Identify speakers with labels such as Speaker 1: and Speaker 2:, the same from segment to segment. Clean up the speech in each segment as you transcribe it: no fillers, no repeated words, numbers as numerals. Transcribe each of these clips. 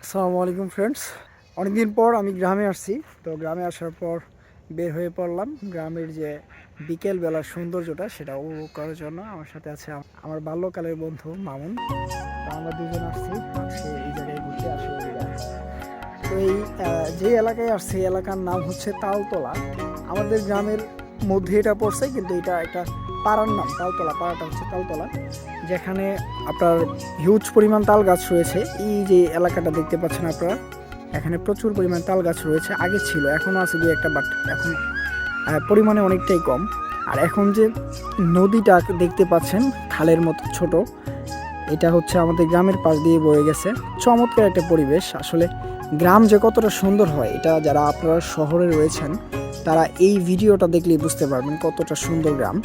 Speaker 1: আসসালামু আলাইকুম ফ্রেন্ডস। অনেকদিন পর আমি গ্রামে আসছি। তো গ্রামে আসার পর বের হয়ে পড়লাম গ্রামের যে বিকেল বেলার সৌন্দর্যটা সেটা উপভোগ করার জন্য। আমার সাথে আছে আমার বাল্যকালের বন্ধু মামুন। তো আমরা দুজন আসছি আজকে এই জায়গায় ঘুরতে আসি। তো এই যে এলাকায় আসছে এই এলাকার নাম হচ্ছে তালতলা। আমাদের গ্রামের মধ্যে এটা পড়ছে, কিন্তু এটা একটা পাড়ার নাম তালতলা। পাড়াটা হচ্ছে তালতলা, যেখানে আপনার হিউজ পরিমাণ তাল গাছ রয়েছে। এই যে এলাকাটা দেখতে পাচ্ছেন আপনারা, এখানে প্রচুর পরিমাণ তাল গাছ রয়েছে। আগে ছিল, এখনও আছে দুই একটা, বাট এখন পরিমাণে অনেকটাই কম। আর এখন যে নদীটা দেখতে পাচ্ছেন খালের মতো ছোট, এটা হচ্ছে আমাদের গ্রামের পাশ দিয়ে বয়ে গেছে। চমৎকার একটা পরিবেশ। আসলে গ্রাম যে কতটা সুন্দর হয়, এটা যারা আপনারা শহরে রয়েছেন তারা এই ভিডিওটা দেখলেই বুঝতে পারবেন কতটা সুন্দর গ্রাম।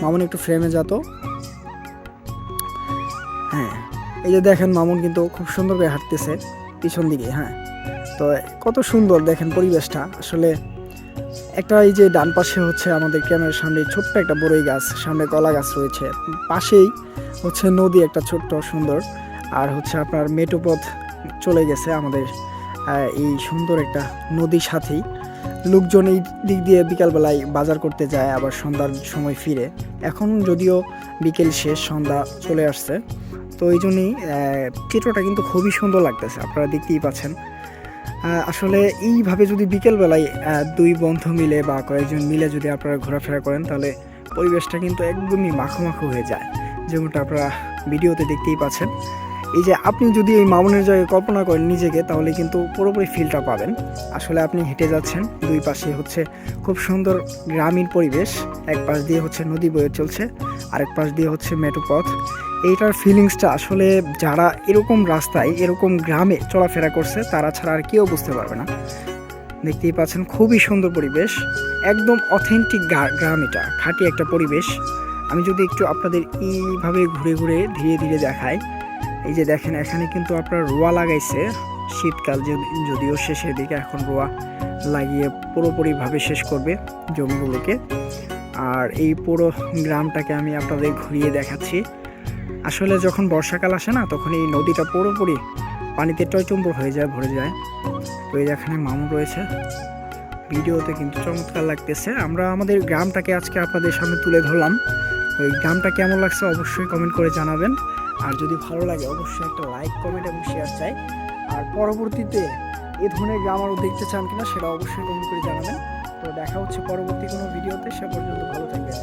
Speaker 1: মামুন একটু ফ্রেমে যেত। হ্যাঁ, এই যে দেখেন মামুন কিন্তু খুব সুন্দর করে হাঁটতেছে পিছন দিকে। হ্যাঁ, তো কত সুন্দর দেখেন পরিবেশটা। আসলে একটা এই যে ডান পাশে হচ্ছে আমাদের ক্যামেরার সামনে ছোট্ট একটা বড়ই গাছ, সামনে কলা গাছ রয়েছে, পাশেই হচ্ছে নদী একটা ছোট্ট সুন্দর। আর হচ্ছে আপনার মেঠোপথ চলে গেছে আমাদের এই সুন্দর একটা নদীর সাথেই। লোকজন এই দিক দিয়ে বিকালবেলায় বাজার করতে যায়, আবার সন্ধ্যার সময় ফিরে। এখন যদিও বিকেল শেষ, সন্ধ্যা চলে আসছে, তো এই জন্যই চিত্রটা কিন্তু খুবই সুন্দর লাগতেছে, আপনারা দেখতেই পাচ্ছেন। আসলে এইভাবে যদি বিকেলবেলায় দুই বন্ধু মিলে বা কয়েকজন মিলে যদি আপনারা ঘোরাফেরা করেন, তাহলে পরিবেশটা কিন্তু একদমই মাখো হয়ে যায়, যেমনটা আপনারা ভিডিওতে দেখতেই পাচ্ছেন। এই যে আপনি যদি এই মামুনের জায়গায় কল্পনা করেন নিজেকে, তাহলে কিন্তু পুরোপুরি ফিলটা পাবেন। আসলে আপনি হেঁটে যাচ্ছেন, দুই পাশে হচ্ছে খুব সুন্দর গ্রামীণ পরিবেশ। এক পাশ দিয়ে হচ্ছে নদী বয়ে চলছে, আরেক পাশ দিয়ে হচ্ছে মেঠো পথ। এইটার ফিলিংসটা আসলে যারা এরকম রাস্তায় এরকম গ্রামে চলাফেরা করছে তারা ছাড়া আর কেউ বুঝতে পারবে না। দেখতেই পাচ্ছেন খুবই সুন্দর পরিবেশ, একদম অথেন্টিক গ্রাম, এটা খাঁটি একটা পরিবেশ। আমি যদি একটু আপনাদের এইভাবে ঘুরে ঘুরে ধীরে ধীরে দেখাই, এই যে দেখেন এখানে কিন্তু আপনার রোয়া লাগাইছে। শীতকাল যদিও শেষের দিকে, এখন রোয়া লাগিয়ে পুরোপুরিভাবে শেষ করবে জমিগুলোকে। আর এই পুরো গ্রামটাকে আমি আপনাদের ঘুরিয়ে দেখাচ্ছি। আসলে যখন বর্ষাকাল আসে না, তখন এই নদীটা পুরোপুরি পানিতে টইটুম্বর হয়ে যায়, ভরে যায়। তো এই যেখানে মামুন রয়েছে, ভিডিওতে কিন্তু চমৎকার লাগতেছে। আমরা আমাদের গ্রামটাকে আজকে আপনাদের সামনে তুলে ধরলাম। তো এই গ্রামটা কেমন লাগছে অবশ্যই কমেন্ট করে জানাবেন। আর যদি ভালো লাগে অবশ্যই একটা লাইক, কমেন্ট এবং শেয়ার চাই। আর পরবর্তীতে এই ধরনের গ্রাম আরও দেখতে চান কিনা সেটা অবশ্যই কমেন্ট করে জানাবেন। তো দেখা হচ্ছে পরবর্তী কোনো ভিডিওতে। সে পর্যন্ত ভালো থাকবেন।